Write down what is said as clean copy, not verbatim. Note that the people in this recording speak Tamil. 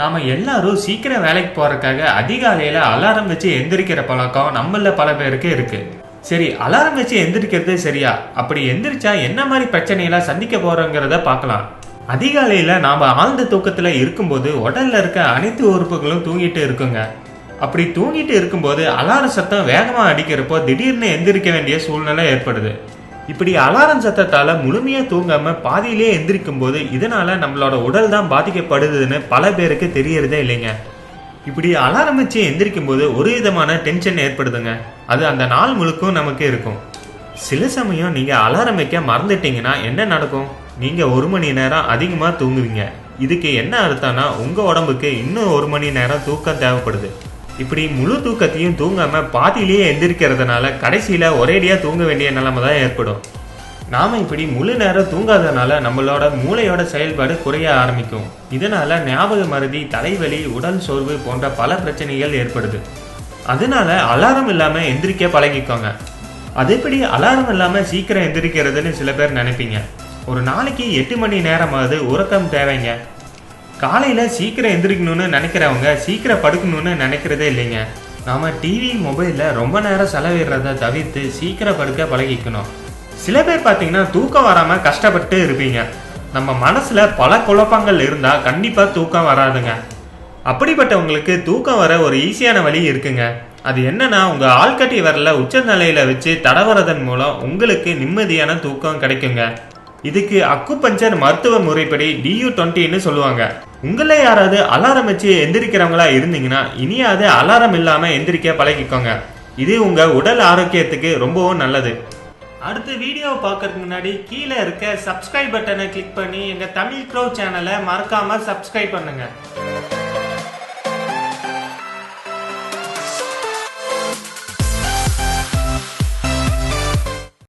நாம எல்லாரும் சீக்கிரம் வேலைக்கு போறதுக்காக அதிகாலையில அலாரம் வச்சு எந்திரிக்கிற பழக்கம் நம்மள பல பேருக்கு இருக்கு. சரி, அலாரம் வச்சு எந்திரிக்கிறது சரியா? அப்படி எந்திரிச்சா என்ன மாதிரி பிரச்சனையெல்லாம் சந்திக்க போறோங்கிறத பார்க்கலாம். அதிகாலையில நாம ஆழ்ந்த தூக்கத்துல இருக்கும்போது உடல்ல இருக்க அனைத்து உறுப்புகளும் தூங்கிட்டு இருக்குங்க. அப்படி தூங்கிட்டு இருக்கும்போது அலாரம் சத்தம் வேகமா அடிக்கிறப்போ திடீர்னு எந்திரிக்க வேண்டிய சூழ்நிலை ஏற்படுது. இப்படி அலாரம் சத்தத்தால முழுமையா தூங்காம பாதியிலே எந்திரிக்கும் போது இதனால நம்மளோட உடல் தான் பாதிக்கப்படுதுன்னு பல பேருக்கு தெரியறதே இல்லைங்க. இப்படி அலாரம் வச்சு எந்திரிக்கும் போது ஒரு விதமான டென்ஷன் ஏற்படுதுங்க. அது அந்த நாள் முழுக்கும் நமக்கு இருக்கும். சில சமயம் நீங்க அலாரம் வைக்க மறந்துட்டீங்கன்னா என்ன நடக்கும்? நீங்க 1 மணி நேரம் அதிகமா தூங்குவீங்க. இதுக்கு என்ன அர்த்தம்னா உங்க உடம்புக்கு இன்னும் 1 மணி நேரம் தூக்கம் தேவைப்படுது. இப்படி முழு தூக்கத்தையும் தூங்காம பாதியிலேயே எந்திரிக்கிறதுனால கடைசியில ஒரேடியா தூங்க வேண்டிய நிலைமை தான் ஏற்படும். நாம இப்படி முழு நேரம் தூங்காதனால நம்மளோட மூளையோட செயல்பாடு குறைய ஆரம்பிக்கும். இதனால ஞாபக மறதி, தலைவலி, உடல் சோர்வு போன்ற பல பிரச்சனைகள் ஏற்படுது. அதனால அலாரம் இல்லாம எந்திரிக்க பழகிக்கோங்க. அது எப்படி அலாரம் இல்லாம சீக்கிரம் எந்திரிக்கிறதுன்னு சில பேர் நினைப்பீங்க. ஒரு நாளைக்கு 8 மணி நேரமாவது உறக்கம் தேவைங்க. காலையில சீக்கிரம் எந்திரிக்கணும்னு நினைக்கிறவங்க சீக்கிரம் படுக்கணும்னு நினைக்கிறதே இல்லைங்க. நாம டிவி, மொபைல்ல ரொம்ப நேரம் செலவிடுறத தவிர்த்து சீக்கிரம் படுக்க பழகிக்கணும். சில பேர் பார்த்தீங்கன்னா தூக்கம் வராம கஷ்டப்பட்டு இருப்பீங்க. நம்ம மனசுல பல குழப்பங்கள் இருந்தா கண்டிப்பா தூக்கம் வராதுங்க. அப்படிப்பட்டவங்களுக்கு தூக்கம் வர ஒரு ஈஸியான வழி இருக்குங்க. அது என்னன்னா, உங்க ஆள்கட்டி விரல உச்ச நிலையில வச்சு தடவறதன் மூலம் உங்களுக்கு நிம்மதியான தூக்கம் கிடைக்குங்க. இதுக்கு அக்குபஞ்சர் மருத்துவ முறைப்படி DU20ன்னு சொல்லுவாங்க. உங்களே யாராவது அலாரம் வச்சு எந்திரிக்கிறவங்களா இருந்தீங்கன்னா இனியாவது அலாரம் இல்லாம எந்திரிக்க பழகிக்கோங்க. இது உங்க உடல் ஆரோக்கியத்துக்கு ரொம்பவும் நல்லது. அடுத்த வீடியோவை பார்க்கறதுக்கு முன்னாடி கீழே இருக்க சப்ஸ்கிரைப் பட்டனை கிளிக் பண்ணி எங்க தமிழ் க்ரோ சேனலை மறக்காம சப்ஸ்கிரைப் பண்ணுங்க.